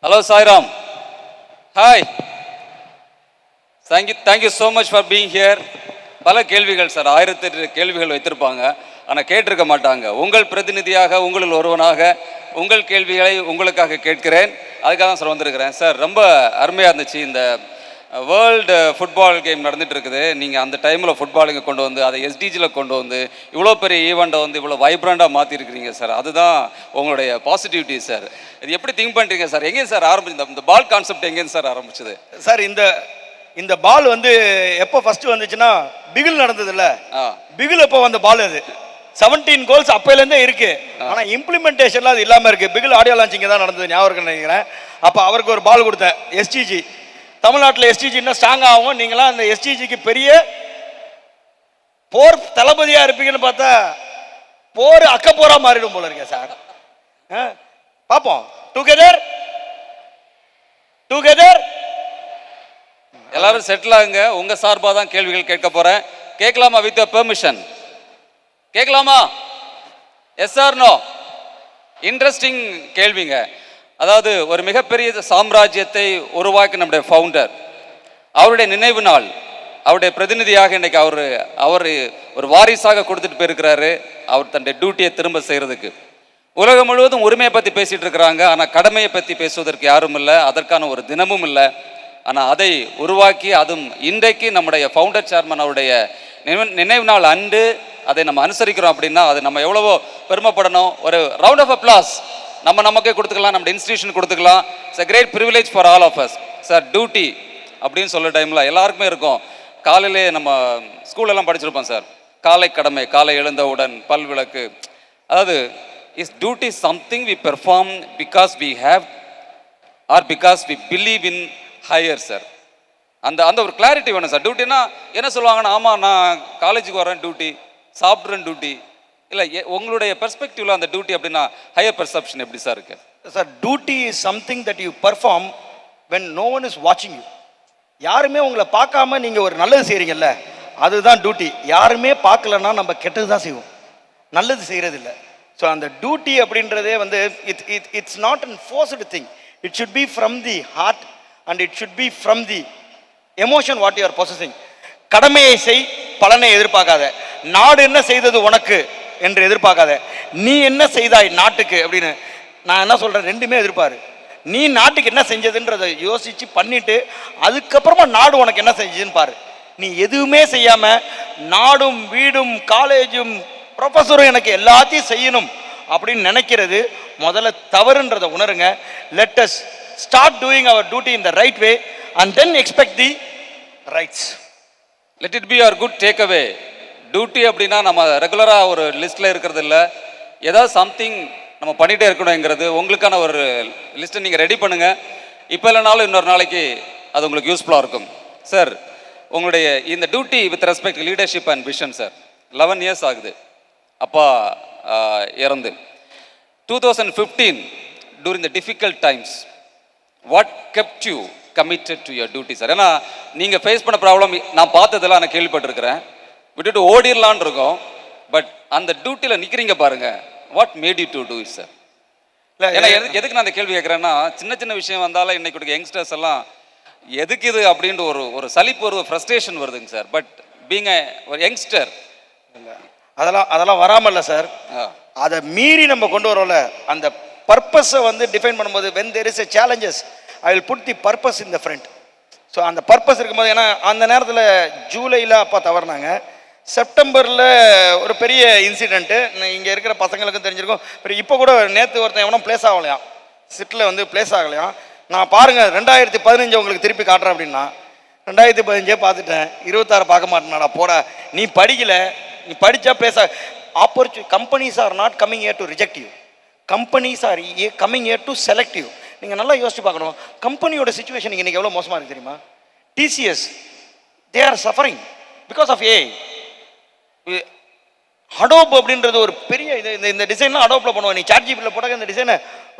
Hello, Sairam. Hi. Thank you so much for being here. பல கேள்விகள் sir, 1008 கேள்விகள் வைத்திருப்பாங்க, ஆனால் கேட்டிருக்க மாட்டாங்க. உங்கள் பிரதிநிதியாக, உங்களில் ஒருவனாக உங்கள் கேள்விகளை உங்களுக்காக கேட்கிறேன். அதுக்காக தான் சார் வந்திருக்கிறேன். சார், ரொம்ப அருமையாக இருந்துச்சு. இந்த வேர்ல்டு ஃபுட்பால் கேம் நடந்துகிட்டு இருக்குது. நீங்கள் அந்த டைமில் ஃபுட்பாலுங்க கொண்டு வந்து அதை எஸ்டிஜியில் கொண்டு வந்து இவ்வளோ பெரிய ஈவெண்ட்டை வந்து இவ்வளோ வைப்ரண்ட்டாக மாற்றிருக்கிறீங்க சார். அதுதான் உங்களுடைய பாசிட்டிவிட்டி சார். இது எப்படி திங்க் பண்ணுறீங்க சார்? எங்கேயும் சார் ஆரம்பிச்சு இந்த பால் கான்செப்ட் எங்கேருந்து சார் ஆரம்பிச்சது சார்? இந்த பால் வந்து எப்போ ஃபர்ஸ்ட் வந்துச்சுன்னா பிகில் நடந்ததுல்ல, பிகில் எப்போ வந்த பால் அது 17 கோல்ஸ் அப்போலேருந்தே இருக்கு. ஆனால் இம்ப்ளிமெண்டேஷன்லாம் அது இல்லாமல் இருக்கு. பிகில் ஆடியோ லான்ச்சிங் தான் நடந்தது, ஞாபகம் நினைக்கிறேன். அப்போ அவருக்கு ஒரு பால் கொடுத்தேன், எஸ்டிஜி. தமிழ்நாட்டில் எஸ்டிஜி இன்னும் ஸ்ட்ராங் ஆகும், நீங்களாம் அந்த எஸ்டிஜிக்கு பெரிய போர் தளபதியாக இருப்பீங்கன்னு பார்த்தா போர் அக்கப்போரா மாறிடும் போல இருக்கேன் சார். பார்ப்போம். டுகெதர் எல்லாரும் செட்டில் ஆகுங்க. உங்க சார்பாக தான் கேள்விகள் கேட்க போறேன். கேட்கலாமா? வித் பெர்மிஷன் கேட்கலாமா? Yes or no? இன்ட்ரெஸ்டிங் கேள்விங்க. அதாவது ஒரு மிகப்பெரிய சாம்ராஜ்யத்தை உருவாக்கி நம்முடைய ஃபவுண்டர், அவருடைய நினைவு நாள், அவருடைய பிரதிநிதியாக இன்னைக்கு அவர் ஒரு வாரிசாக கொடுத்துட்டு போயிருக்கிறாரு. அவர் தன்னுடைய டியூட்டியை திரும்ப செய்யறதுக்கு உலகம் முழுவதும் உரிமையை பற்றி பேசிட்டு இருக்கிறாங்க. ஆனால் கடமையை பற்றி பேசுவதற்கு யாரும் இல்லை, அதற்கான ஒரு தினமும் இல்லை. ஆனால் அதை உருவாக்கி, அதுவும் இன்றைக்கு நம்முடைய ஃபவுண்டர் சேர்மன் அவருடைய நினைவு நாள் அன்று அதை நம்ம அனுசரிக்கிறோம் அப்படின்னா அது நம்ம எவ்வளவோ பெருமைப்படணும். ஒரு ரவுண்ட் ஆஃப் அப்ளாஸ் நமக்கே கொடுத்துக்கலாம், நம்ம இன்ஸ்டிடியூஷன் கொடுத்துக்கலாம். It's a great privilege for all of us. Sir, duty அப்படின்னு சொல்ல டைமில் எல்லாருக்குமே இருக்கும். காலையிலே நம்ம ஸ்கூலெல்லாம் படிச்சிருப்போம் சார், காலை கடமை, காலை எழுந்தவுடன் பல் விளக்கு. அதாவது is duty something we perform because we have or because we believe in higher sir? அந்த ஒரு கிளாரிட்டி வேணும் சார். டியூட்டினா என்ன சொல்லுவாங்கன்னா, ஆமாம் நான் காலேஜுக்கு வரேன் டியூட்டி, சாப்பிட்றேன் டியூட்டி. இல்லை, உங்களுடைய பெர்ஸ்பெக்டிவ்ல அந்த டியூட்டி அப்படின்னா ஹையர் பெர்செப்ஷன் எப்படி சார் இருக்கு? Sir, duty is something that you perform when no one is வாட்சிங் யூ. யாருமே உங்களை பார்க்காம நீங்கள் ஒரு நல்லது செய்கிறீங்கல்ல, அதுதான் டியூட்டி. யாருமே பார்க்கலன்னா நம்ம கெட்டது தான் செய்வோம், நல்லது செய்கிறது இல்லை. ஸோ அந்த டியூட்டி அப்படின்றதே வந்து it's not an forced thing. It should be from the heart and it should be from the emotion what you are possessing. கடமையை செய், பலனை எதிர்பார்க்காத. நாடு என்ன செய்தது உனக்கு என்று எதிர்பார்க்காத, நீ என்ன செய்தாய் நாட்டுக்கு அப்படின்னு. நான் என்ன சொல்றேன், ரெண்டுமே எதிர்பாரு. நீ நாட்டுக்கு என்ன செஞ்சதுன்றதை யோசிச்சு பண்ணிட்டு அதுக்கப்புறமா நாடு உனக்கு என்ன செஞ்சதுன்னு பாரு. நீ எதுவுமே செய்யாம நாடும் வீடும் காலேஜும் ப்ரொஃபஸரும் எனக்கு எல்லாத்தையும் செய்யணும் அப்படின்னு நினைக்கிறது முதல்ல தவறுன்றதை உணருங்க. Let us start doing our duty in the right way and then expect the rights. Let it be our good takeaway. Duty அப்படின்னா நம்ம ரெகுலராக ஒரு லிஸ்ட்டில் இருக்கிறது இல்லை, ஏதாவது சம்திங் நம்ம பண்ணிகிட்டே இருக்கணுங்கிறது. உங்களுக்கான ஒரு லிஸ்ட்டை நீங்கள் ரெடி பண்ணுங்கள். இப்போ இல்லைனாலும் இன்னொரு நாளைக்கு அது உங்களுக்கு யூஸ்ஃபுல்லாக இருக்கும். சார், உங்களுடைய இந்த duty with respect leadership and vision sir, 11 years ஆகுது அப்பா இறந்து. 2015 during the difficult times, what kept you committed to your duty sir? ஏன்னா நீங்கள் ஃபேஸ் பண்ண ப்ராப்ளம் நான் பார்த்ததெல்லாம் நான் கேள்விப்பட்டிருக்கிறேன். விட்டுட்டு ஓடிடலான் இருக்கோம், பட் அந்த டியூட்டியில் நிற்கிறீங்க பாருங்க. What made you to do it sir? இல்லை, ஏன்னா எதுக்கு நான் அந்த கேள்வி கேட்குறேன்னா, சின்ன சின்ன விஷயம் வந்தாலும் இன்னைக்கு யங்ஸ்டர்ஸ் எல்லாம் எதுக்கு இது அப்படின்ட்டு ஒரு சலிப்பு, ஒரு ஃப்ரஸ்ட்ரேஷன் வருதுங்க சார். பட் பீங் ஒரு யங்ஸ்டர் அதெல்லாம் வராமல் இல்லை சார். அதை மீறி நம்ம கொண்டு வரோம்ல, அந்த பர்பஸை வந்து டிஃபைன் பண்ணும்போது when there is a challenges I will put the purpose in the front. So அந்த பர்பஸ் இருக்கும்போது, ஏன்னா அந்த நேரத்தில் ஜூலையில் அப்பா தவறுனாங்க, செப்டம்பரில் ஒரு பெரிய இன்சிடென்ட்டு இங்கே இருக்கிற பசங்களுக்கும் தெரிஞ்சிருக்கும். இப்போ கூட நேற்று ஒருத்தன் எவனும் பிளேஸ் ஆகலையாம், சிட்டில் வந்து பிளேஸ் ஆகலையாம். நான் பாருங்கள் 2015 உங்களுக்கு திருப்பி காட்டுறேன் அப்படின்னா 2015 பார்த்துட்டேன், 26 பார்க்க மாட்டேனாடா போடா. நீ படிக்கலை, நீ படித்தா பிளேஸ் ஆக companies are not coming here to reject you, companies are coming here to select you. நீங்கள் நல்லா யோசிச்சு பார்க்கணும், கம்பெனியோட சுச்சுவேஷன் இன்றைக்கி எவ்வளோ மோசமாக இருக்குது தெரியுமா? TCS they are suffering because of AI. Adobe அப்படின்றது ஒரு பெரிய இந்த டிசைன்லாம் அடோப்பில் பண்ணுவோம். நீ சாட் ஜிபியில் போட்டாக்க இந்த டிசைனை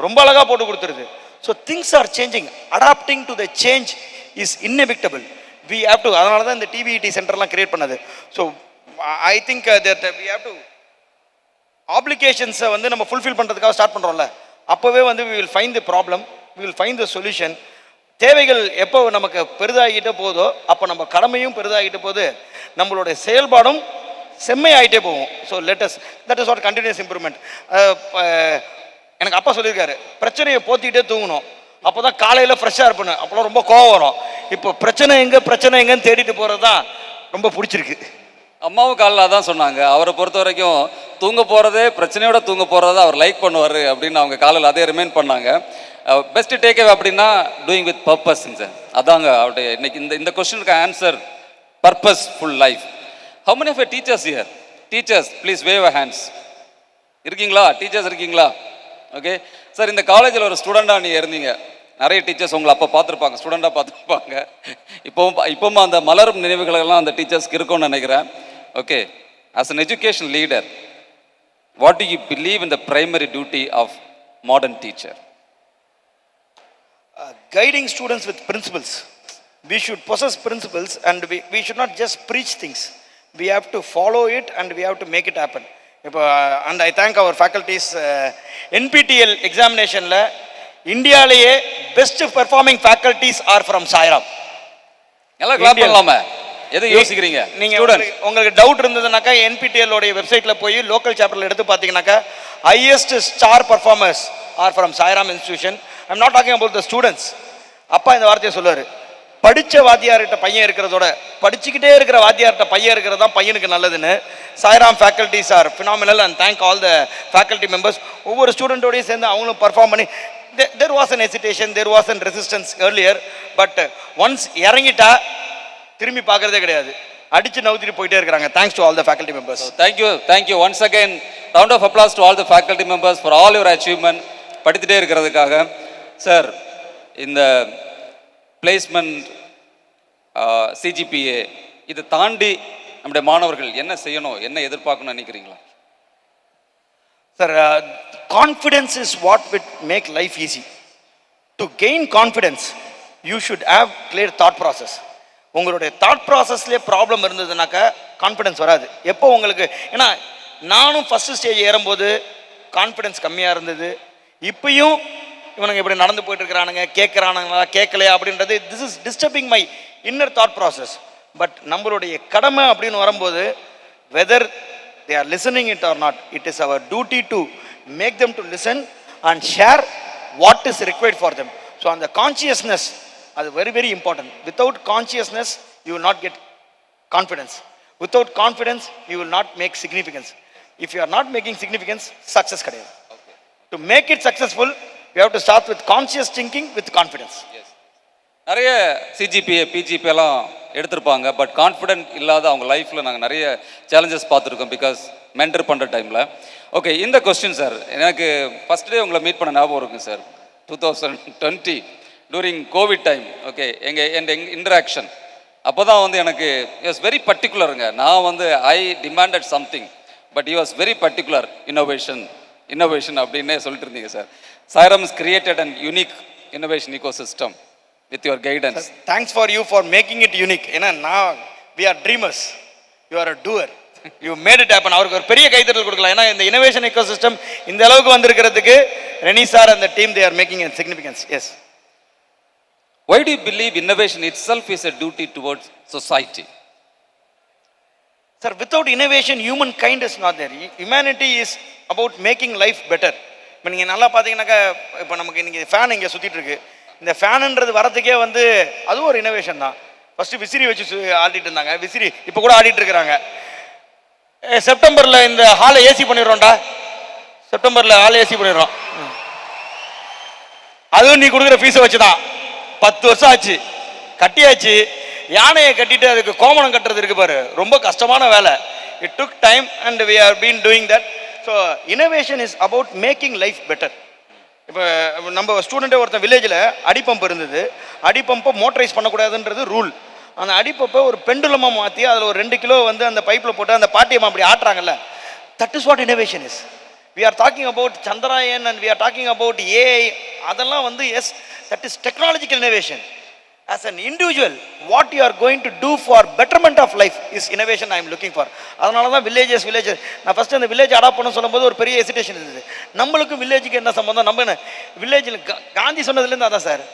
ரொம்ப அழகாக போட்டு கொடுத்துருது. So things are changing. Adapting to the change is inevitable. We have to. அதனால தான் இந்த டிவிஇடி சென்டர்லாம் கிரியேட் பண்ணது. So I think that we have to ஆப்ளிகேஷன்ஸை வந்து நம்ம ஃபுல்ஃபில் பண்ணுறதுக்காக ஸ்டார்ட் பண்ணுறோம்ல, அப்போவே வந்து we will find the problem. we will find the solution. தேவைகள் எப்போ நமக்கு பெரிதாகிட்டே போதோ அப்போ நம்ம கடமையும் பெரிதாகிட்டு போது நம்மளுடைய செயல்பாடும் செம்மையாகிட்டே போகும். So that is what continuous improvement. எனக்கு அப்பா சொல்லியிருக்காரு, பிரச்சனையை போத்திக்கிட்டே தூங்கணும், அப்போ தான் காலையில் ஃப்ரெஷ்ஷாக இருப்பேன். அப்போலாம் ரொம்ப கோவம் வரும். இப்போ பிரச்சனை எங்கன்னு தேடிட்டு போகிறது தான் ரொம்ப பிடிச்சிருக்கு. அம்மாவும் காலையில் அதான் சொன்னாங்க, அவரை பொறுத்த வரைக்கும் தூங்க போகிறதே பிரச்சனையோட தூங்க போகிறத அவர் லைக் பண்ணுவார் அப்படின்னு அவங்க காலையில் அதே ரிமைண்ட் பண்ணாங்க. பெஸ்ட் டேக்அவே அப்படின்னா டூயிங் வித் பர்பஸ்ங்க சார். அதாங்க அவருடைய இன்னைக்கு இந்த கொஸ்டினுக்கு answer, purposeful life. How many of you teachers here? Teachers please wave hands. இருக்கீங்களா? டீச்சர்ஸ் இருக்கீங்களா? ஓகே சார், இந்த காலேஜில் ஒரு ஸ்டூடெண்டாக நீங்கள் இருந்தீங்க. நிறைய டீச்சர்ஸ் உங்களை அப்போ பார்த்துருப்பாங்க, ஸ்டூடெண்டாக பார்த்துருப்பாங்க. இப்போவும் அந்த மலரும் நினைவுகளெல்லாம் அந்த டீச்சர்ஸ்க்கு இருக்கும்னு நினைக்கிறேன். Okay, as an education leader, what do you believe in the primary duty of modern teacher? Guiding students with principles. We should possess principles and we should not just preach things. We have to follow it and we have to make it happen. And I thank our faculties. NPTEL examinationல இந்தியாவிலேயே best performing faculties are from Sairam. எல்லாம் clap பண்ணலாமா? எதை யோசிக்கிறீங்க நீங்க? உங்களுக்கு doubt இருந்ததுனாக்கா NPTEL உடைய வெப்சைட்ல போய் லோக்கல் சாப்டர்ல எடுத்து பார்த்தீங்கன்னாக்கா highest star performers are from Sairam institution. I'm not talking about the students. அப்பா இந்த வார்த்தையை சொல்லுவார், படித்த வாத்தியார்கிட்ட பையன் இருக்கிறதோட படிச்சுக்கிட்டே இருக்கிற வாத்தியார்கிட்ட பையன் இருக்கிறது தான் பையனுக்கு நல்லதுன்னு. Sairam faculties are phenomenal and thank all the faculty members. ஒவ்வொரு ஸ்டூடெண்ட்டோடையும் சேர்ந்து அவங்களும் பர்ஃபார்ம் பண்ணி there was an hesitation, there was an resistance earlier, but once இறங்கிட்டா திரும்பி பார்க்கறதே கிடையாது, அடிச்சு நவுத்திட்டு போயிட்டே இருக்காங்க. Thanks to all the faculty members. Thank you once again. Round of applause to all the faculty members for all your achievement. படித்துட்டே இருக்கிறதுக்காக. Sir, இந்த பிளேஸ்மெண்ட், CGPA இதை தாண்டி நம்முடைய மாணவர்கள் என்ன செய்யணும், என்ன எதிர்பார்க்கணும்னு நினைக்கிறீங்களா? Sir, confidence is what will make life easy. To gain confidence, you should have clear thought process. உங்களுடைய தாட் ப்ராசஸ்லேயே ப்ராப்ளம் இருந்ததுனாக்கா கான்ஃபிடென்ஸ் வராது. எப்போ உங்களுக்கு, ஏன்னா நானும் ஃபஸ்ட்டு ஸ்டேஜ் ஏறும்போது கான்ஃபிடென்ஸ் கம்மியாக இருந்தது. இப்பயும் இவனுங்க இப்படி நடந்து போயிட்டு இருக்கிறானுங்க, கேட்குறானுங்களா கேட்கலையா அப்படின்றது, this is disturbing my inner thought process. But நம்மளுடைய கடமை அப்படின்னு வரும்போது, weather they are listening it or not, it is our duty to make them to listen and share what is required for them. So on the consciousness, அது very very important. Without consciousness you will not get confidence. Without confidence you will not make significance. If you are not making significance, success கிடையாது. To make it successful, you have to start with conscious thinking with confidence. Yes. நிறைய CGPA PGPA எல்லாம் எடுத்திருப்பாங்க, but confident இல்லாத அவங்க லைஃப்பில் நாங்கள் நிறைய challenges பார்த்துருக்கோம், பிகாஸ் மென்டர் பண்ணுற டைமில். ஓகே, இந்த கொஸ்டின் சார், எனக்கு ஃபஸ்ட் டே உங்களை மீட் பண்ண ஞாபகம் இருக்குங்க sir, 2020 during COVID time. Okay, எங்கள் இன்ட்ராக்ஷன் அப்போ தான் வந்து எனக்கு வாஸ் வெரி பர்டிகுலருங்க. நான் I demanded something, but you was very particular. Innovation அப்படின்னே சொல்லிட்டு இருந்தீங்க sir. Sairam is created and unique innovation ecosystem with your guidance. Sir, thanks for you for making it unique. ஏன்னா நான் we are dreamers, you are a doer. You made it happen. அவருக்கு ஒரு பெரிய கைத்தட்டல் கொடுக்கலாம். ஏன்னா இந்த இன்னோவேஷன் ecosystem இந்த அளவுக்கு வந்திருக்கிறதுக்கு Reni sir and the team, they are making a significance. Yes. Why do you believe innovation itself is a duty towards society? Sir, without innovation humankind is not there. Humanity is about making life better. இப்போ நீங்கள் நல்லா பார்த்தீங்கன்னாக்கா, இப்போ நமக்கு இன்னைக்கு fan இங்கே சுற்றிட்டு இருக்கு. இந்த ஃபேனுன்றது வரதுக்கே அதுவும் ஒரு இனோவேஷன் தான். ஃபஸ்ட்டு விசிறி வச்சு ஆடிட்டு இருந்தாங்க, விசிறி இப்போ கூட ஆடிட்டு இருக்கிறாங்க. செப்டம்பரில் இந்த ஹாலை ஏசி பண்ணிடுறோம்டா, செப்டம்பரில் ஹாலை ஏசி பண்ணிடுறோம். அதுவும் நீ கொடுக்குற ஃபீஸை வச்சு தான். 10 வருஷம் ஆச்சு, கட்டியாச்சு. யானையை கட்டிட்டு அதுக்கு கோமணம் கட்டுறது இருக்கு பாரு, ரொம்ப கஷ்டமான வேலை. It took time and we are been doing that. So innovation is about making life better. இப்போ நம்ம ஸ்டூடெண்ட்டே ஒருத்தன் வில்லேஜில் அடிப்பம்பு இருந்தது, அடிப்பம்பை மோட்டரைஸ் பண்ணக்கூடாதுன்றது ரூல். அந்த அடிப்பம்பை ஒரு பெண்டுலமாக மாற்றி அதில் ஒரு 2 கிலோ அந்த பைப்பில் போட்டு அந்த பாட்டியம்மா அப்படி ஆட்டுறாங்கல்ல, that is what innovation is. We are talking about Chandrayaan and we are talking about AI. அதெல்லாம் yes, that is technological innovation. as an individual, what you are going to do for betterment of life is innovation I am looking for. அதனால தான் villages நான் first அந்த village adapt பண்ண சொல்லும்போது ஒரு பெரிய hesitation இருந்தது. நம்மளுக்கும் வில்லேஜுக்கு என்ன சம்பந்தம்? நம்ம என்ன வில்லேஜில் காந்தி சொன்னதுலேருந்து அதான் sir,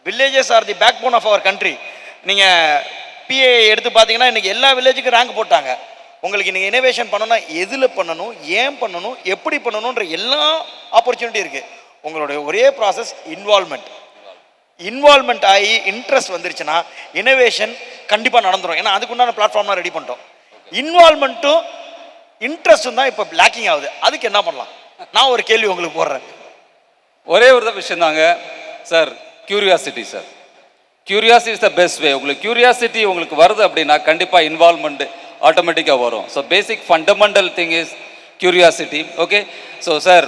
villages are the backbone of our country. நீங்கள் பிஏ எடுத்து பார்த்தீங்கன்னா இன்றைக்கி எல்லா வில்லேஜுக்கும் ரேங்க் போட்டாங்க. உங்களுக்கு நீங்கள் இனோவேஷன் பண்ணணும்னா எதில் பண்ணணும், ஏன் பண்ணணும், எப்படி பண்ணணுன்ற எல்லா ஆப்பர்ச்சுனிட்டி இருக்குது. உங்களுடைய ஒரே ப்ராசஸ் இன்வால்மெண்ட் ஆகி இன்ட்ரெஸ்ட் வந்துருச்சுன்னா இனோவேஷன் கண்டிப்பாக நடந்துடும். ஏன்னா அதுக்குண்டான பிளாட்ஃபார்ம்லாம் ரெடி பண்ணிட்டோம். இன்வால்மெண்ட்டும் இன்ட்ரெஸ்ட்டும் தான் இப்போ லேக்கிங் ஆகுது. அதுக்கு என்ன பண்ணலாம்? நான் ஒரு கேள்வி உங்களுக்கு போடுறேன். ஒரே ஒரு விஷயம் தாங்க sir, curiosity sir. Curiosity is the best way. உங்களுக்கு கியூரியாசிட்டி உங்களுக்கு வருது அப்படின்னா கண்டிப்பாக இன்வால்மெண்ட் ஆட்டோமேட்டிக்காக வரும். So basic fundamental thing is curiosity. Okay, so sir,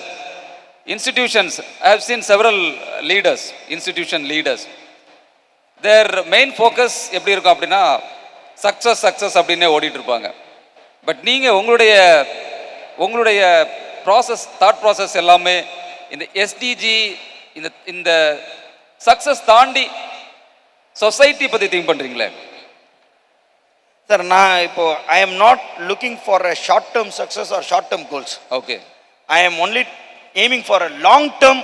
institutions, I have seen several leaders, institution leaders, their main focus எப்படி இருக்கும் அப்படின்னா சக்ஸஸ் அப்படின்னே ஓடிட்டு இருப்பாங்க. பட் நீங்கள் உங்களுடைய ப்ராசஸ், தாட் ப்ராசஸ் எல்லாமே இந்த எஸ்டிஜி, இந்த சக்ஸஸ் தாண்டி சொசைட்டி பற்றி திங்க் பண்ணுறீங்களே சார்? நான் இப்போ I am not looking for a short term success R short term goals. Okay, I am only aiming for a long term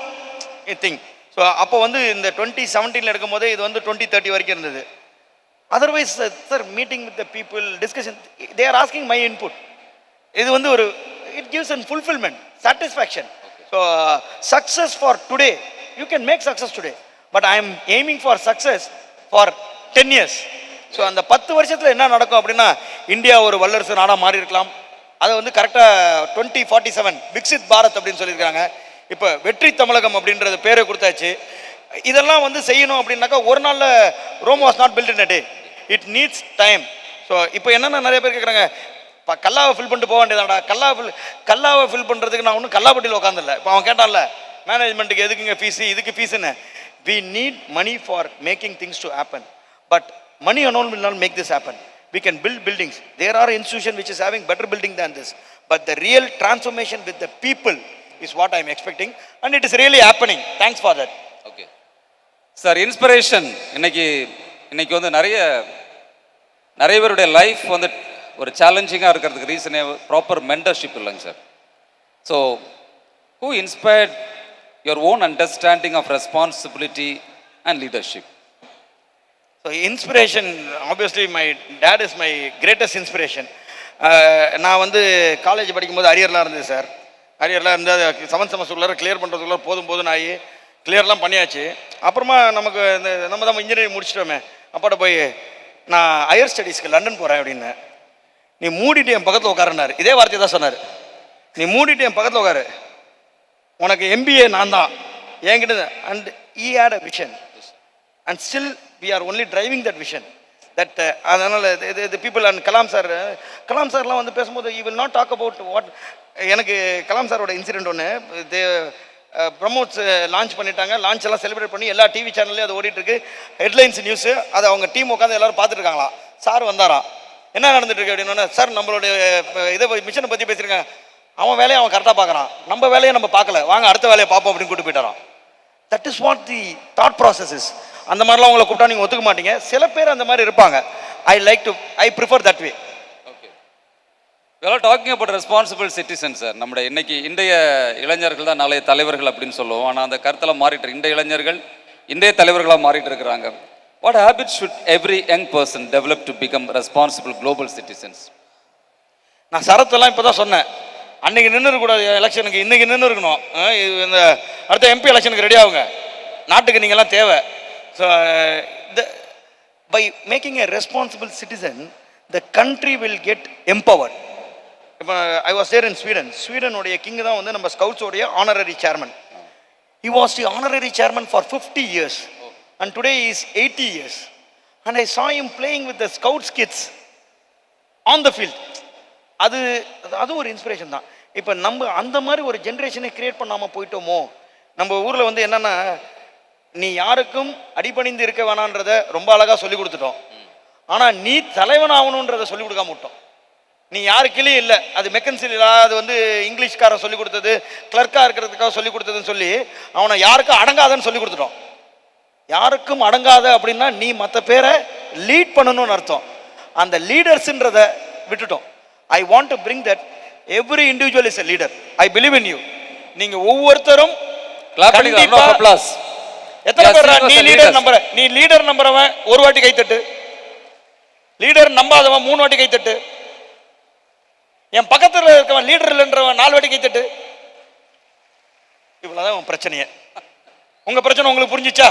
thing. So அப்போ வந்து இந்த 2017 எடுக்கும் போதே இது வந்து 2030 வரைக்கும் இருந்தது. Otherwise sir, meeting with the people, discussion, they are asking my input. இது வந்து ஒரு it gives an fulfilment, satisfaction. So success for today, you can make success today, but I am aiming for success for 10 years. ஸோ அந்த 10 வருஷத்தில் என்ன நடக்கும் அப்படின்னா India ஒரு வல்லரசு நாடாக மாறி இருக்கலாம். அதை வந்து கரெக்டாக 2047 விக்சித் பாரத் அப்படின்னு சொல்லியிருக்காங்க. இப்போ வெற்றி தமிழகம் அப்படின்றது பேரை கொடுத்தாச்சு. இதெல்லாம் வந்து செய்யணும் அப்படின்னாக்கா ஒரு நாளில் Rome was not built in a day, it needs time. So இப்போ என்னென்ன நிறைய பேர் கேட்குறாங்க, இப்போ கல்லாவை ஃபில் பண்ணிட்டு போக வேண்டியதாடா. கல்லாவை ஃபில் பண்ணுறதுக்கு நான் ஒன்றும் கல்லாப்பட்டியில் உட்காந்துல்ல. இப்போ அவன் கேட்டான்ல, மேனேஜ்மெண்ட்டுக்கு எதுக்குங்க ஃபீஸு, இதுக்கு ஃபீஸுன்னு. We need money for making things to happen, but money alone will not make this happen. We can build buildings. There are institutions which is having better building than this, but the real transformation with the people is what I am expecting, and it is really happening. Thanks for that. Okay sir, inspiration இன்னைக்கு வந்து நிறைய பேருடைய life வந்து ஒரு சேலஞ்சிங்காக இருக்கிறதுக்கு ரீசனே proper mentorship இல்லைங்க sir. So who inspired your own understanding of responsibility and leadership? So inspiration, obviously my dad is my greatest inspiration. நான் வந்து காலேஜ் படிக்கும்போது அரியர்லாம் இருந்தது சார். அரியர்லாம் இருந்தால் 7th செமஸ்டருக்குள்ளார கிளியர் பண்ணுறதுக்குள்ள போதும் ஆகி கிளியர்லாம் பண்ணியாச்சு. அப்புறமா நமக்கு நம்ம தான் இன்ஜினியரிங் முடிச்சிட்டோமே, அப்பாட்ட போய் நான் ஹையர் ஸ்டடீஸ்க்கு லண்டன் போகிறேன் அப்படின்னு. நீ மூடிட்டு என் பக்கத்தில் உட்காருனார். இதே வார்த்தை தான் சொன்னார், நீ மூடிட்டு என் பக்கத்தில் உட்காரு, உனக்கு MBA நான் தான் என்கிட்ட. And he had a vision and still we are only driving that vision. That அதனால் the people and கலாம் சார்லாம் வந்து பேசும்போது he will not talk about what. எனக்கு கலாம் சாரோட இன்சிடென்ட் ஒன்று, தே ப்ரமோட்ஸ் லான்ச் பண்ணிட்டாங்க. லான்ச் எல்லாம் செலிப்ரேட் பண்ணி எல்லா டிவி சேனல்லையும் அது ஓடிட்டுருக்கு. ஹெட்லைன்ஸ் நியூஸு, அதை அவங்க டீம் உட்காந்து எல்லாரும் பார்த்துட்டு இருக்காங்களா. சார் வந்தாராம், என்ன நடந்துட்டு இருக்கு அப்படின்னா, சார் நம்மளுடைய இதை மிஷனை பற்றி பேசியிருக்காங்க, அவன் வேலையை அவன் கரெக்டாக பார்க்குறான், நம்ம வேலையை நம்ம பார்க்கல, வாங்க அடுத்த வேலையை பார்ப்போம் அப்படின்னு கூப்பிட்டு போயிட்டாரான். That is what the thought process is. அந்த மாதிரிலாம் உங்களை கூப்பிட்டா நீங்கள் ஒத்துக்க மாட்டீங்க. சில பேர் அந்த மாதிரி இருப்பாங்க. I prefer that way. Okay, we are talking about responsible citizens sir. நம்முடைய இன்றைய இளைஞர்கள் தான் நாளைய தலைவர்கள் அப்படின்னு சொல்லுவோம். ஆனால் அந்த கருத்தெல்லாம் மாறிட்டு இருக்கு. இன்றைய இளைஞர்கள் இன்றைய தலைவர்களாக மாறிட்டு இருக்கிறாங்க. What habits should every young person develop to become responsible global citizens? நான் சரத்தெல்லாம் இப்போ தான் சொன்னேன். அன்னைக்கு நின்று இருக்கக்கூடாது எலெக்ஷனுக்கு, இன்னைக்கு நின்று இருக்கணும். இந்த அடுத்த MP எலெக்ஷனுக்கு ரெடி ஆகுங்க. நாட்டுக்கு நீங்கள்லாம் தேவை. So by making a responsible citizen the country will get empowered. இப்போ I was there in ஸ்வீடனுடைய king தான் வந்து நம்ம ஸ்கவுட்ஸோடைய honorary chairman. He was the honorary chairman for 50 years and today he is 80 years and I saw him playing with the scouts kids on the field. அது ஒரு inspiration தான். இப்போ நம்ம அந்த மாதிரி ஒரு ஜென்ரேஷனை கிரியேட் பண்ணாமல் போயிட்டோமோ. நம்ம ஊரில் வந்து என்னென்னா, நீ யாருக்கும் அடிபணிந்து இருக்க வேணான்றதை ரொம்ப அழகாக சொல்லி கொடுத்துட்டோம். ஆனால் நீ தலைவன் ஆகணுன்றதை சொல்லிக் கொடுக்காம விட்டோம். நீ யாருக்கிலே இல்லை, அது மெக்கன்சில், அது வந்து இங்கிலீஷ்காரன் சொல்லிக் கொடுத்தது, கிளர்க்காக இருக்கிறதுக்காக சொல்லிக் கொடுத்ததுன்னு சொல்லி அவனை யாருக்கும் அடங்காதன்னு சொல்லி கொடுத்துட்டோம். யாருக்கும் அடங்காத அப்படின்னா நீ மற்ற பேரை லீட் பண்ணணும்னு அர்த்தம். அந்த லீடர்ஸ்ன்றத விட்டுட்டோம். I want to bring that every individual is a leader. I believe in you. நீங்க ஒவ்வொருத்தரும் எத்தனை பேர் நீ லீடர் நம்புற, நீ லீடர் நம்புறவன் ஒரு வாட்டி கைத்தட்டு, லீடர் நம்பாதவன் 3 வாட்டி கைத்தட்டு, என் பக்கத்துல இருக்கவன் லீடர் இல்லைன்றவன் 4 வாட்டி கைத்தட்டு. இவ்வளவுதான் உன் பிரச்சனையே. உங்க பிரச்சனை உங்களுக்கு புரிஞ்சிச்சா?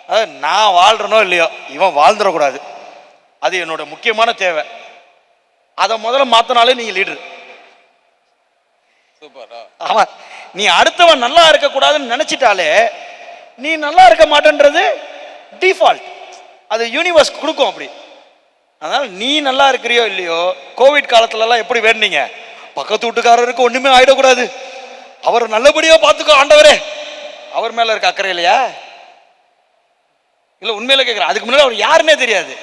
அதாவது நான் வாழ்றனோ இல்லையோ இவன் வாழ்ந்துடக்கூடாது, அது என்னோட முக்கியமான தேவை. அதை முதல்ல மாத்தினாலே நீங்க லீடர். ஆமா, நீ அடுத்தவன் நல்லா இருக்க கூடாதுன்னு நினைச்சிட்டாலே நீ நல்லா இருக்க மாட்டேன்றது டிஃபால்ட். அது யூனிவர்ஸ் கொடுக்கும் அப்படி. அதனால நீ நல்லா இருக்கிறியோ இல்லையோ, கோவிட் காலத்துல எல்லாம் எப்படி வேணுனீங்க, பக்கத்து வீட்டுக்காரருக்கு ஒண்ணுமே ஆயிடக்கூடாது, அவர் நல்லபடியா பார்த்துக்கோ ஆண்டவரே, அவர் மேல இருக்க அக்கறை இல்லையா? இல்ல உண்மையில கேட்கிறேன், அதுக்கு முன்னாடி அவர் யாருன்னே தெரியாது.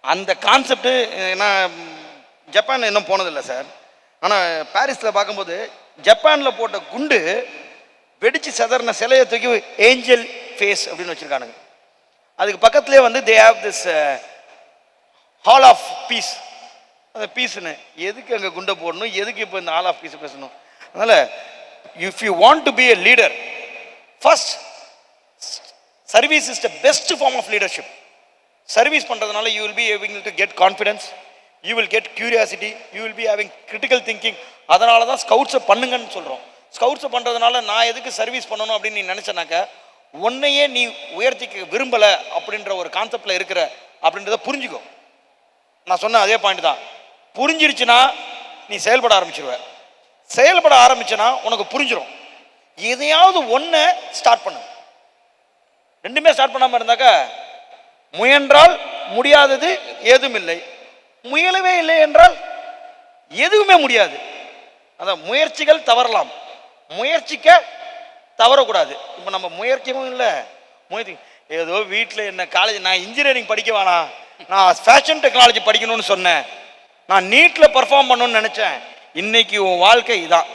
அந்த கான்செப்ட். நான் ஜப்பான் இன்னும் போனதில்லை சார், ஆனால் பாரிஸில் பார்க்கும்போது ஜப்பானில் போட்ட குண்டு வெடிச்சு சதறின சிலையை தூக்கி ஏஞ்சல் ஃபேஸ் அப்படின்னு வச்சுருக்கானுங்க. அதுக்கு பக்கத்துலேயே வந்து they have this hall of peace. அந்த பீஸ்னு எதுக்கு அங்கே குண்டை போடணும், எதுக்கு இப்போ இந்த ஹால் ஆஃப் பீஸ் பேசணும்? அதனால் if you want to be a leader, first service is the best form of leadership. Service பண்ணுறதுனால you will be able to get confidence, you will get curiosity, you will be having critical thinking. அதனால தான் ஸ்கவுட்ஸை பண்ணுங்கன்னு சொல்கிறோம். ஸ்கவுட்ஸை பண்ணுறதுனால நான் எதுக்கு service பண்ணணும் அப்படின்னு நீ நினச்சனாக்க உன்னையே நீ உயர்த்திக்க விரும்பலை அப்படின்ற ஒரு கான்செப்டில் இருக்கிற அப்படின்றத புரிஞ்சுக்கோ. நான் சொன்ன அதே பாயிண்ட் தான். புரிஞ்சிருச்சுன்னா நீ செயல்பட ஆரம்பிச்சிருவ. செயல்பட ஆரம்பிச்சனா உனக்கு புரிஞ்சிடும். எதையாவது ஒன்றை ஸ்டார்ட் பண்ணு. ரெண்டுமே ஸ்டார்ட் பண்ணாமல் இருந்தாக்கா முயன்றால் முடியாதது ஏதும் இல்லை, முயலவே இல்லை என்றால் எதுவுமே முடியாது. அதான் முயற்சிகள் தவறலாம், முயற்சிக்க தவறக்கூடாது. இப்போ நம்ம முயற்சியும் இல்லை, முயற்சி ஏதோ வீட்டில் என்ன காலேஜ், நான் இன்ஜினியரிங் படிக்க வேணாம், நான் ஃபேஷன் டெக்னாலஜி படிக்கணும்னு சொன்னேன், நான் நீட்டில் பர்ஃபார்ம் பண்ணணும்னு நினச்சேன். இன்னைக்கு உன் வாழ்க்கை இதான்.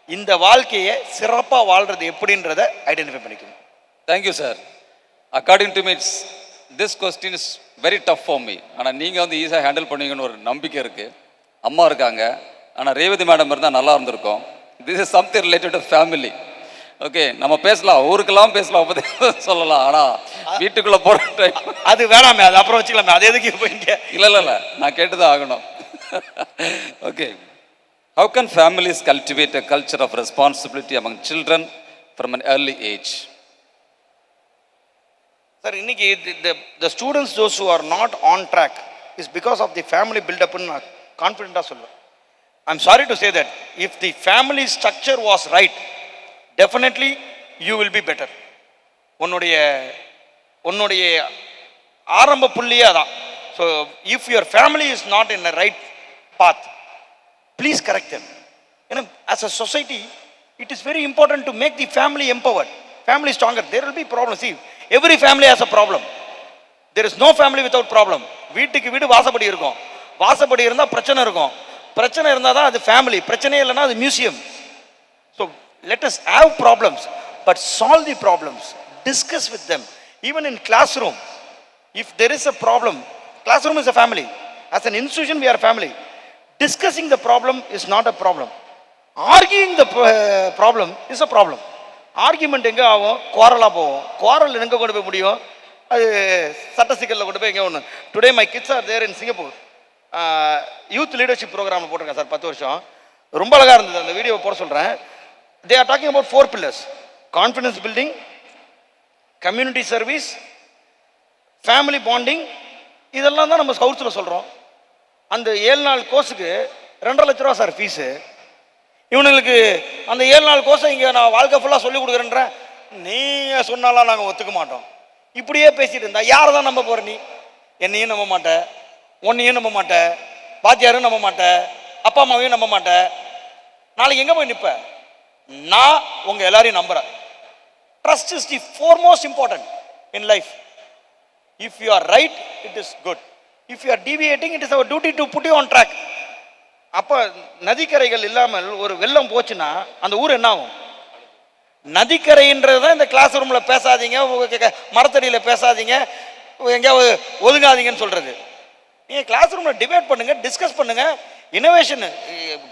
இந்த வாழ்க்கையை சிறப்பாக வாழ்றது எப்படின்றத ஐடென்டிஃபை பண்ணிக்கணும். Thank you sir. According to meets this question is very tough for me. ஆனால் நீங்கள் வந்து ஈஸியாக ஹேண்டில் பண்ணுவீங்கன்னு ஒரு நம்பிக்கை இருக்குது. அம்மா இருக்காங்க, ஆனால் ரேவதி மேடம் இருந்தால் நல்லா இருந்திருக்கும். This is something related to family. Okay, நம்ம பேசலாம், ஊருக்கெல்லாம் பேசலாம், பற்றி சொல்லலாம். ஆனால் வீட்டுக்குள்ளே போகிற டைம் அது வேணாமே, அது அப்புறம் வச்சுக்கலாமே, அது எதுக்கு போயிங்க? இல்லை நான் கேட்டு தான் ஆகணும். Okay, how can families cultivate a culture of responsibility among children from an early age? Sir, இன்னைக்கு the students those who are not on track is because of the family build up ன்னு நான் கான்ஃபிடென்ட்டாக சொல்லுவேன். I'm sorry to say that if the family structure was right, definitely you will be better. உன்னுடைய ஆரம்ப புள்ளியே அதான். So if your family is not in a right path, please correct them. You know, as a society, it is very important to make the family empowered, family stronger. There will be problems. See, every family has a problem. There is no family without problem. வீட்டுக்கு வீடு வாசப்படி இருக்கும், வாசப்படி இருந்தால் பிரச்சனை இருக்கும், பிரச்சனை இருந்தால் தான் அது ஃபேமிலி, பிரச்சனையே இல்லைன்னா அது museum. So let us have problems, but solve the problems, discuss with them. Even in classroom, if there is a problem, classroom is a family. As an institution, we are family. Discussing the problem is not a problem. Arguing the problem is a problem. Argument எங்கே ஆகும்? குவாரலாக போவோம். Quarrel எங்கே கொண்டு போய் முடியும்? அது சட்ட சிக்கலில் கொண்டு போய் எங்கே ஒன்று. Today my kids are there in Singapore. Youth leadership program போட்டிருக்கேன் சார், 10 வருஷம். ரொம்ப அழகாக இருந்தது, அந்த வீடியோவை போட சொல்கிறேன். They are talking about 4 pillars: confidence building, community service, family bonding. இதெல்லாம் தான் நம்ம ஸ்கவுட்ஸில் சொல்கிறோம். அந்த 7 நாள் கோர்ஸுக்கு 2.5 லட்ச ரூபா சார் ஃபீஸு. இவனுங்களுக்கு அந்த 7 நாள் கோர்ஸை இங்கே நான் வாழ்க்கை ஃபுல்லாக சொல்லிக் கொடுக்குறேன்றேன். நீங்கள் சொன்னாலாம் நாங்கள் ஒத்துக்க மாட்டோம். இப்படியே பேசிகிட்டு இருந்தா யாரை தான் நம்ப போகிற? நீ என்னையும் நம்ப மாட்டேன், உன்னையும் நம்ப மாட்டேன், பாத்தியாரும் நம்ப மாட்டேன், அப்பா அம்மாவையும் நம்ப மாட்டேன். நாளைக்கு எங்கே போய் நிற்ப? நான் உங்கள் எல்லாரையும் நம்புகிறேன். Trust is the foremost important in life. If you are right, it is good. If you are deviating, it is our duty to put you on track. அப்போ நதிக்கரைகள் இல்லாமல் ஒரு வெள்ளம் போச்சுன்னா அந்த ஊர் என்ன ஆகும்? நதிக்கரைன்றது தான் இந்த கிளாஸ் ரூமில் பேசாதீங்க, மரத்தடியில் பேசாதீங்க, எங்கேயாவது ஒதுங்காதீங்கன்னு சொல்கிறது. நீங்கள் கிளாஸ் ரூமில் டிபேட் பண்ணுங்கள், டிஸ்கஸ் பண்ணுங்கள். Innovation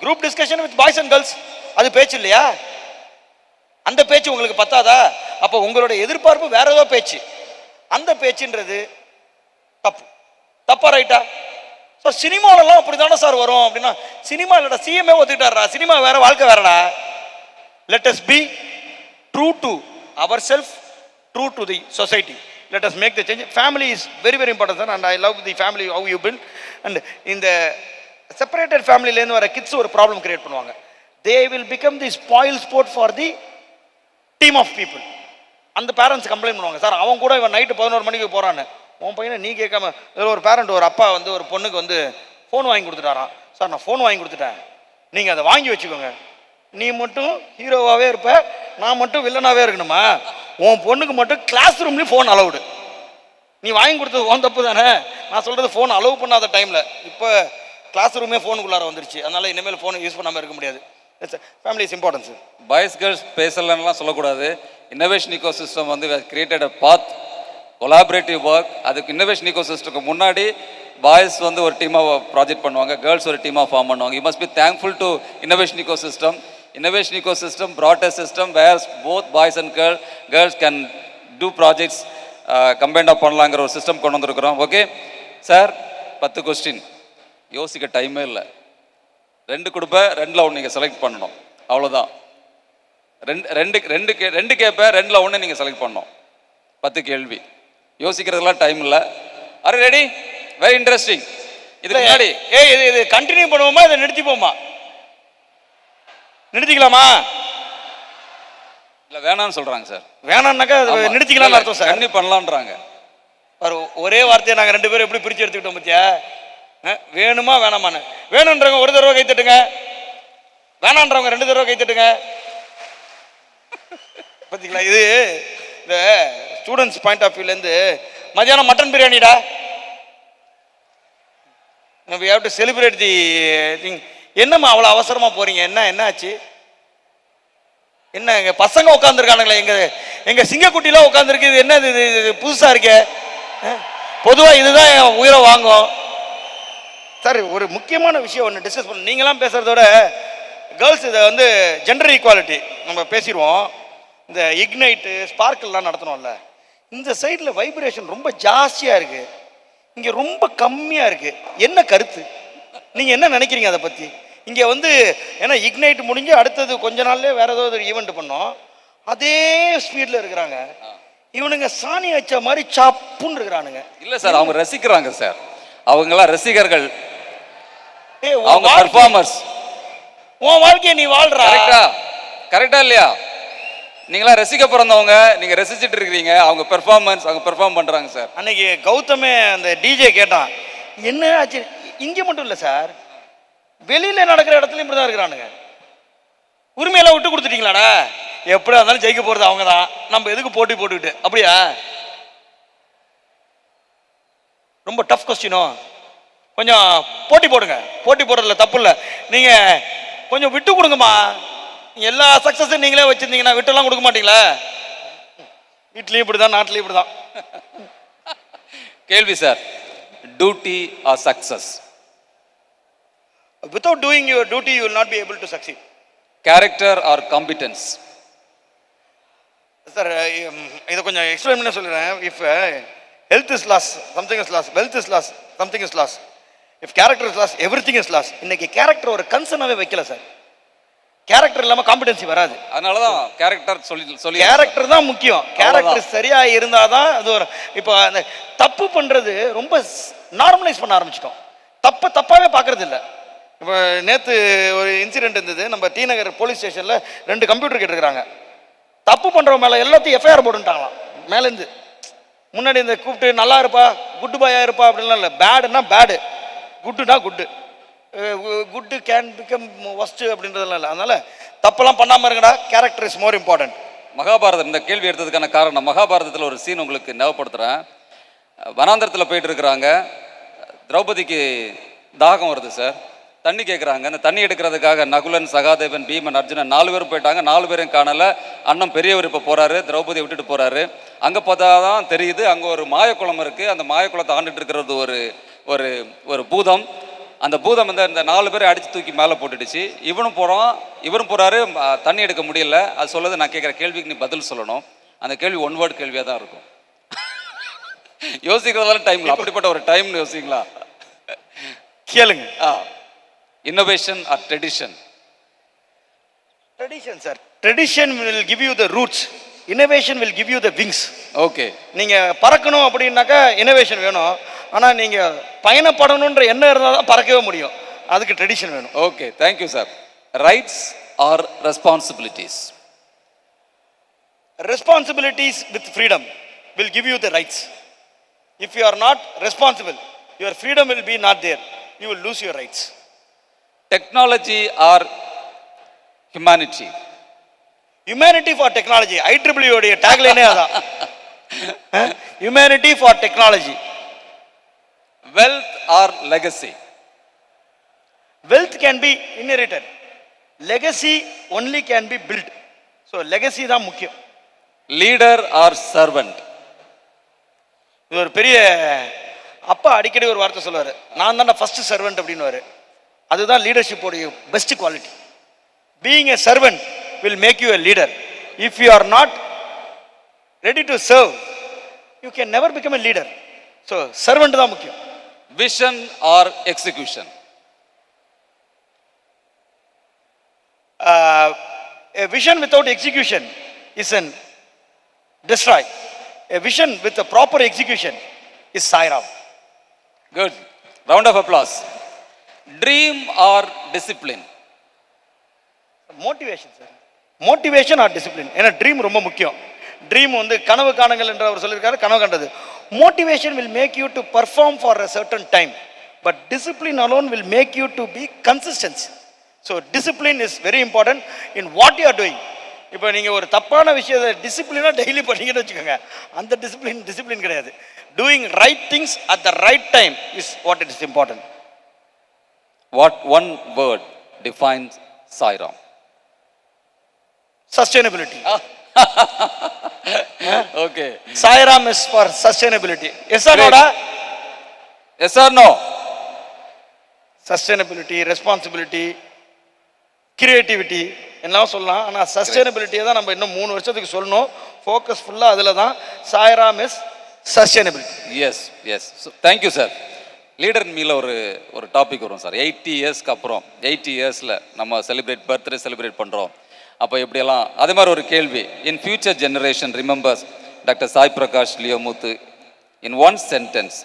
group discussion with boys and girls, அது பேச்சு இல்லையா? அந்த பேச்சு உங்களுக்கு பத்தாதா? அப்போ உங்களோட எதிர்பார்ப்பு வேற ஏதோ பேச்சு. அந்த பேச்சுன்றது தப்பு. தப்பா ரைட்டா? சார் சினிமாலெல்லாம் அப்படி தானே சார் வரும் அப்படின்னா, சினிமா இல்லடா, சிஎம்ஏ ஒத்துக்கிட்டாரா, சினிமா வேற வாழ்க்கை வேறடா. Let us be true to our self, true to the society. Let us make the change. Family is very very important, sir, and I love the family how you build. And in the separated family ல இருந்து வர kids ஒரு problem create பண்ணுவாங்க. They will become the spoil sport for the team of people. அந்த parents complaint பண்ணுவாங்க, sir அவன் கூட இவன் நைட்டு 11 மணிக்கு போறான்னு, உன் பையனை நீ கேட்காம. இதில் ஒரு பேரண்ட், ஒரு அப்பா வந்து ஒரு பொண்ணுக்கு வந்து ஃபோன் வாங்கி கொடுத்துட்டாராம். சார் நான் ஃபோன் வாங்கி கொடுத்துட்டேன், நீங்கள் அதை வாங்கி வச்சுக்கோங்க, நீ மட்டும் ஹீரோவாகவே இருப்ப, நான் மட்டும் வில்லனாகவே இருக்கணுமா? உன் பொண்ணுக்கு மட்டும் கிளாஸ் ரூம்லேயும் ஃபோன் அலவுடு. நீ வாங்கி கொடுத்தது உன் தப்பு தானே. நான் சொல்கிறது ஃபோன் அலோவ் பண்ணாத டைமில். இப்போ கிளாஸ் ரூமே ஃபோனுக்குள்ளார வந்துருச்சு, அதனால் இனிமேல் ஃபோனை யூஸ் பண்ணாமல் இருக்க முடியாது. Family is importance. Boys girls பேசலன்னா சொல்லக்கூடாது. இன்னோவேஷன் ஈகோ சிஸ்டம் வந்து created a path collaborative work. அதுக்கு இன்னோவேஷன் ஈகோ சிஸ்டம்க்கு முன்னாடி பாய்ஸ் வந்து ஒரு டீமாக ப்ராஜெக்ட் பண்ணுவாங்க, கேர்ள்ஸ் ஒரு டீமாக ஃபார்ம் பண்ணுவாங்க. You must be thankful to innovation ecosystem. Innovation ecosystem brought a system where both boys and girls can do projects combined பண்ணலாங்கிற ஒரு சிஸ்டம் கொண்டு வந்திருக்கிறோம். ஓகே சார், 10 கொஸ்டின், யோசிக்க டைமே இல்லை. 2 கொடுப்பேன், 2ல் 1 நீங்கள் செலக்ட் பண்ணணும், அவ்வளோதான். ரெண்டு கேட்பேன், 2ல் 1 நீங்கள் செலக்ட் பண்ணணும். 10 கேள்வி, யோசிக்கிறதுலாம் டைம் இல்லை. Are ready? Very interesting. இதுக்கு முன்னாடி இது கண்டினியூ பண்ணுவோமா, இதை நிறுத்திப்போமா? நிறுத்திக்கலாமா? இல்லை வேணான்னு சொல்கிறாங்க சார். வேணான்னாக்கா நிறுத்திக்கலாம்னு அர்த்தம் சார். கண்டிப்பாக பண்ணலான்றாங்க. ஒரே வார்த்தையை நாங்கள் 2 பேரும் எப்படி பிரித்து எடுத்துக்கிட்டோம் பத்தியா? வேணுமா வேணாமான்னு. வேணுன்றவங்க 1 தடவை கை தட்டுங்க, வேணான்றவங்க 2 தடவை கை தட்டுங்க. பார்த்தீங்களா? இது இந்த ஸ்டூடெண்ட்ஸ் பாயிண்ட் ஆஃப் வியூலேருந்து மதியானம் mutton பிரியாணிடா, we have to celebrate the thing. என்னம்மா அவ்வளோ அவசரமாக போகிறீங்க? என்ன ஆச்சு? என்ன எங்கள் பசங்க உட்காந்துருக்கானுங்களே, எங்கள் சிங்கக்குட்டிலாம் உட்காந்துருக்கு, இது என்ன இது புதுசாக இருக்கே? பொதுவாக இதுதான் என் உயிரை வாங்கும். சார் ஒரு முக்கியமான விஷயம் ஒன்று டிஸ்கஸ் பண்ண, நீங்களாம் பேசுகிறதோட கேர்ள்ஸ் இதை வந்து ஜெண்டர் ஈக்குவாலிட்டி நம்ம பேசிடுவோம். இந்த இக்னைட்டு ஸ்பார்க்கெல்லாம் நடத்தணும்ல, இந்த சைடில் வைப்ரேஷன் ரொம்ப ஜாஸ்தியாக இருக்குது, இங்கே ரொம்ப கம்மியாக இருக்குது. என்ன கருத்து? நீங்கள் என்ன நினைக்கிறீங்க அதை பற்றி? இங்கே வந்து ஏன்னா இக்னைட் முடிஞ்சு அடுத்தது கொஞ்ச நாள்லேயே வேறு ஏதோ ஒரு ஈவெண்ட் பண்ணோம், அதே ஸ்பீடில் இருக்கிறாங்க. இவனுங்க சாணி வச்ச மாதிரி சாப்புன்னு இருக்கிறானுங்க. இல்லை சார், அவங்க ரசிக்கிறாங்க சார், அவங்களாம் ரசிகர்கள், அவங்க பர்ஃபார்மர்ஸ். உன் வாழ்க்கையை நீ வாழ்றா. கரெக்டா இல்லையா? நீங்களா ரசிக்க பிறந்தவங்க, நீங்க ரசிச்சுட்டு இருக்கிறீங்க, அவங்க பெர்ஃபார்மன்ஸ், அவங்க பெர்ஃபார்ம் பண்றாங்க சார். அன்னைக்கு கௌதமே அந்த டிஜே கேட்டான், என்ன ஆச்சு? இங்கே மட்டும் இல்லை சார், வெளியில் நடக்கிற இடத்துலையும் இப்படி தான் இருக்கிறானுங்க. உரிமையெல்லாம் விட்டு கொடுத்துட்டீங்களாடா? எப்படியா இருந்தாலும் ஜெயிக்க போகிறது அவங்க தான், நம்ம எதுக்கு போட்டி போட்டுக்கிட்டு? அப்படியா? ரொம்ப டஃப் கொஸ்டினோ, கொஞ்சம் போட்டி போடுங்க. போட்டி போடுறதுல தப்பு இல்லை, நீங்கள் கொஞ்சம் விட்டு கொடுங்கம்மா. எல்லா சக்ஸஸும் நீங்களே வச்சுருந்தீங்கன்னா விட்டுலாம் கொடுக்க மாட்டீங்களா? வீட்லேயும் இப்படி தான், நாட்டிலையும் இப்படி தான். கேள்வி sir, duty R success? Without doing your duty, you will not be able to succeed. Character or competence? Sir, இதை கொஞ்சம் எக்ஸ்பிளைன் பண்ண சொல்லுறேன். If health is lost, something is lost. Wealth is lost, something is lost. If character is lost, everything is lost. இன்னைக்கு character ஒரு கன்சர்னாவே வைக்கல sir. Character இல்லாமல் competency வராது. அதனால தான் கேரக்டர் சொல்லி கேரக்டர் தான் முக்கியம். கேரக்டர் சரியாக இருந்தால் தான் அது ஒரு. இப்போ அந்த தப்பு பண்ணுறது ரொம்ப நார்மலைஸ் பண்ண ஆரம்பிச்சிட்டோம். தப்பாகவே பார்க்கறது இல்லை. இப்போ நேற்று ஒரு இன்சிடென்ட் இருந்தது, நம்ம டி நகர் போலீஸ் ஸ்டேஷனில் 2 கம்ப்யூட்டர் கேட்டுருக்குறாங்க. தப்பு பண்ணுறவங்க மேலே எல்லாத்தையும் எஃப்ஐஆர் போட்டுட்டாங்களாம் மேலேருந்து. முன்னாடி இந்த கூப்பிட்டு நல்லா இருப்பா, குட்டு பாயாக இருப்பா அப்படின்லாம் இல்லை. பேடுனா பேடு, குட்டுனா good. Good can become worst அப்படின்றதெல்லாம் இல்லை. அதனால் தப்பெல்லாம் பண்ணாமல் இருங்கடா. Character is more important. Mahabharatham, இந்த கேள்வி எடுத்ததுக்கான காரணம், மகாபாரதத்தில் ஒரு சீன் உங்களுக்கு ஞாபகப்படுத்துகிறேன். வனாந்தரத்தில் போயிட்டு இருக்கிறாங்க, திரௌபதிக்கு தாகம் வருது சார். தண்ணி கேட்குறாங்க. அந்த தண்ணி எடுக்கிறதுக்காக நகுலன், சகாதேவன், பீமன், அர்ஜுனன் 4 பேரும் போயிட்டாங்க. 4 பேரும் காணல. அண்ணன் பெரியவர் இப்போ போகிறாரு, திரௌபதியை விட்டுட்டு போகிறாரு. அங்கே பார்த்தா தான் தெரியுது அங்கே ஒரு மாயக்குளம் இருக்குது. அந்த மாயக்குளத்தை ஆண்டுட்டு இருக்கிறது ஒரு ஒரு ஒரு பூதம். அந்த பூதம் வந்து இந்த 4 பேரை அடித்து தூக்கி மேலே போட்டுடுச்சு. இவரும் போகிறாரு, தண்ணி எடுக்க முடியல. அது சொல்லுது, நான் கேட்குற கேள்விக்கு நீ பதில் சொல்லணும். அந்த கேள்வி ஒன் வேர்ட் கேள்வியாக தான் இருக்கும். யோசிக்கிறதால டைம் அப்படிப்பட்ட ஒரு டைம்னு யோசிங்களா? கேளுங்க. Innovation or tradition? Tradition sir. Tradition will give you the roots, innovation will give you the wings. Okay. நீங்க பறக்கணும் அப்படின்னாக்கா இனோவேஷன் வேணும். ஆனா நீங்க பயணப்படணுன்ற எண்ணம் இருந்தால் தான் பறக்கவே முடியும். அதுக்கு ட்ரெடிஷன் வேணும். Okay, thank you sir. Rights or responsibilities? Responsibilities with freedom will give you the rights. If you are not responsible, your freedom will be not there. You will lose your rights. Technology R humanity? Humanity for technology. IEEE உடைய டேக்லைனே அதான். Humanity for technology. Wealth or legacy? Wealth can be inherited. Legacy only can be built. So legacy தான் முக்கியம். Leader or servant? இது ஒரு பெரிய அப்பா அடிக்கடி ஒரு வார்த்தை சொல்லுவார், நான் தானே ஃபர்ஸ்ட் சர்வெண்ட் அப்படின்னுவாரு. அதுதான் லீடர்ஷிப் உடைய best quality. Being a servant will make you a leader. If you are not ready to serve, you can never become a leader. So servant தான் முக்கியம். Vision or execution? A vision without execution is an destroy. A vision with a proper execution is Sai Ram. Good. Round of applause. Dream or discipline? Motivation sir. Motivation R discipline. ஏன்னா dream ரொம்ப முக்கியம். Dream வந்து கனவு காணுங்கள் என்று அவர் சொல்லியிருக்காரு, கனவு கண்டது. Motivation will make you to perform for a certain time, but discipline alone will make you to be consistency. So discipline is very important in what you are doing. இப்போ நீங்கள் ஒரு தப்பான விஷயத்தை டிசிப்ளினாக டெய்லி பண்ணீங்கன்னு வச்சுக்கோங்க, அந்த டிசிப்ளின் கிடையாது. Doing right things at the right time is what it is important. What one word defines Sai Ram? Sustainability. Okay. Sai Ram is for sustainability. Yes or no? Yes or no? Sustainability, responsibility, creativity எல்லாம் சொல்லலாம். ஆனால் சஸ்டைனபிலிட்டியை தான் நம்ம இன்னும் 3 வருஷத்துக்கு சொல்லணும். Focus ஃபுல்லாக அதில் தான். Sai Ram is sustainability. Yes. Thank you sir. Leader மீல ஒரு டாபிக் வரும் சார். 80 இயர்ஸ்க்கு அப்புறம் 80 இயர்ஸில் நம்ம பர்த்டே செலிப்ரேட் பண்ணுறோம். அப்போ எப்படியெல்லாம் அதே மாதிரி ஒரு கேள்வி. In future generation remembers doctor Sai Prakash Leomuthu in one sentence,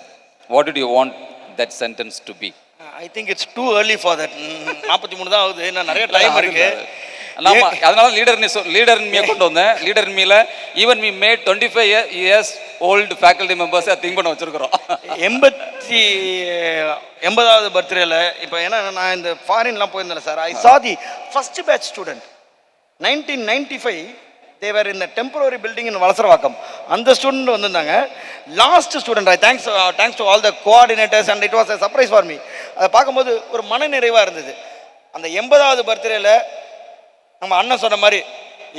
what did you want that sentence to be? I think it's too early for that. 43 தான் ஆகுது, இன்னும் நிறைய டைம் இருக்கு. அதனால லீடர் மீ கொண்டு வந்தேன். லீடர் மீல even me made 25 years old faculty members think பண்ண வச்சிருக்கிறோம். 80வது பர்த்டேல இப்போ ஏன்னா நான் இந்த ஃபாரின்லாம் போயிருந்தேன் sir. I saw the first batch student 1995. they were in the temporary building in Valasaravakkam. அந்த ஸ்டூடெண்ட் வந்திருந்தாங்க. Last student. I thanks to all the coordinators and it was a surprise for me. அதை பார்க்கும்போது ஒரு மனநிறைவாக இருந்தது. அந்த 80வது பர்த்டேல நம்ம அண்ணன் சொன்ன மாதிரி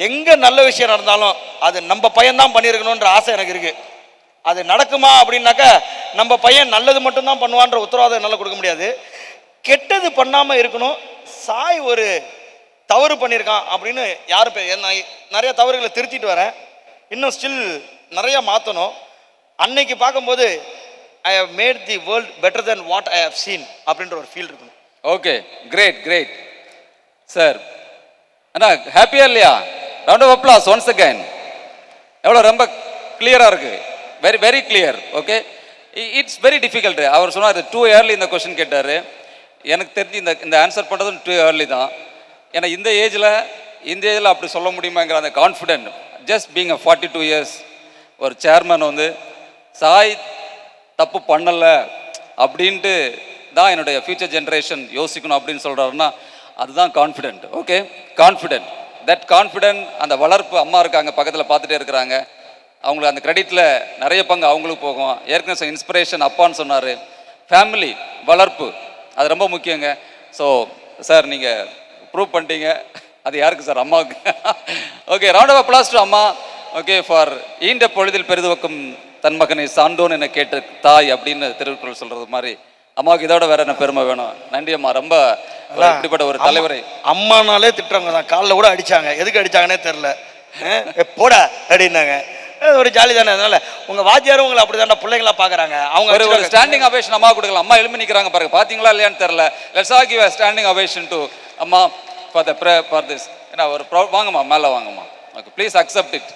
எங்கே நல்ல விஷயம் நடந்தாலும் அது நம்ம பையன்தான் பண்ணியிருக்கணுன்ற ஆசை எனக்கு இருக்கு. அது நடக்குமா அப்படின்னாக்கா நம்ம பையன் நல்லது மட்டும்தான் பண்ணுவான்ற உத்தரவாதம் என்னால் கொடுக்க முடியாது. கெட்டது பண்ணாமல் இருக்கணும். சாய் ஒரு தவறு பண்ணியிருக்கான் அப்படின்னு யாரும் நிறைய தவறுகளை திருத்திட்டு வரேன். இன்னும் ஸ்டில் நிறைய மாற்றணும். அன்னைக்கு பார்க்கும்போது I have made the world better then what I have seen அப்படின்ற ஒரு ஃபீல் இருக்கணும். Okay, great sir. அண்ணா ஹாப்பியா இல்லையா? Round of applause once again. எவ்வளோ ரொம்ப கிளியராக இருக்கு. Very clear. Okay, it's very difficult. அவர் சொன்னார் டூ ஏர்லி இந்த கொஸ்டின் கேட்டார். எனக்கு தெரிஞ்சு இந்த ஆன்சர் பண்ணுறதும் டூ ஏர்லி தான். ஏன்னா இந்த ஏஜில் அப்படி சொல்ல முடியுமாங்கிற அந்த confident. Just being a 42 years ஒரு சேர்மன் வந்து சாய் தப்பு பண்ணலை அப்படின்ட்டு தான் என்னுடைய ஃபியூச்சர் ஜென்ரேஷன் யோசிக்கணும் அப்படின்னு சொல்கிறாருன்னா அதுதான் confident. Okay, confident. That confident அந்த வளர்ப்பு அம்மா இருக்காங்க பக்கத்தில் பார்த்துட்டே இருக்கிறாங்க. அவங்களுக்கு அந்த கிரெடிட்டில் நிறைய பங்கு அவங்களுக்கு போகும். ஏற்கனவே இன்ஸ்பிரேஷன் அப்பான்னு சொன்னார். ஃபேமிலி வளர்ப்பு அது ரொம்ப முக்கியங்க. ஸோ சார் நீங்கள் ப்ரூவ் பண்ணிட்டீங்க. அது யாருக்கு சார்? அம்மாவுக்கு. Okay, round of applause to அம்மா. ஓகே, ஃபார் ஈண்ட பொழுதில் பெரிதுவக்கும் தன் மகனை சான்றோன் என கேட்ட தாய் அப்படின்னு திருக்குறள் சொல்றது மாதிரி அம்மாவுக்கு இதோட வேற என்ன பெருமை வேணும்? நன்றி அம்மா. ரொம்ப இப்படிப்பட்ட ஒரு தலைவரை அம்மானாலே திட்டுறவங்க தான். காலில் கூட அடிச்சாங்க, எதுக்கு அடிச்சாங்கன்னே தெரில. போட அப்படின்னாங்க. ஒரு ஜாலி தானே. அதனால உங்க வாத்தியாரும் உங்களை அப்படிதான் பிள்ளைங்களா பாக்குறாங்க. அவங்க ஒரு ஸ்டாண்டிங் அவேஷன் அம்மா கொடுக்கலாம். அம்மா எழுப்பி நிற்கிறாங்க பாருங்க, பாத்தீங்களா இல்லையான்னு தெரியல. Let's all give a standing ovation to அம்மா ஃபார் த ஃபார் திஸ். ஏன்னா ஒரு வாங்கம்மா, மேலே வாங்கம்மா. Okay, please accept it.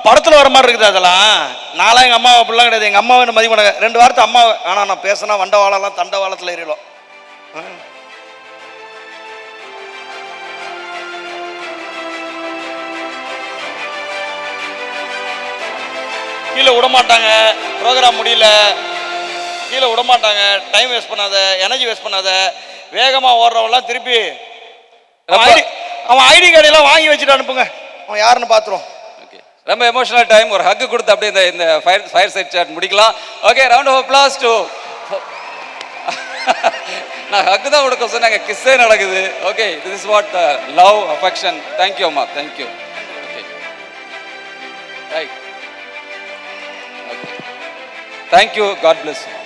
படத்துல வர மாதிரி இருக்குது அதெல்லாம். நான்லாம் எங்க அம்மா அப்படிலாம் கிடையாது. எங்க அம்மாவை என்ன மதிக்க மாட்டாங்க. 2 வார்த்தை அம்மா. ஆனா நான் பேசினா வண்டவாளம்லாம் தண்டவாளத்துல ஏறிடும். கீழே விட மாட்டாங்க. ப்ரோக்ராம் முடியல, கீழே விட மாட்டாங்க. டைம் வேஸ்ட் பண்ணாத, எனர்ஜி வேஸ்ட் பண்ணாத. வேகமா ஓடுறவெல்லாம் திருப்பி அவன் ஐடி கார்டெல்லாம் வாங்கி வச்சுட்டு அனுப்புங்க, அவன் யாருன்னு பார்த்துரும். ரொம்ப எமோஷனல் டைம். ஒரு ஹக் கொடுத்து அப்படியே இந்த ஃபயர் சைட் சாட் முடிக்கலாம். Okay, round of applause to. நான் ஹக் தான் கொடுக்க சொன்னாங்க, கிஸ்ஸே நடக்குது. Okay, this is what love, affection. Thank you அம்மா, thank you. Okay, right. Okay, thank you. God bless you.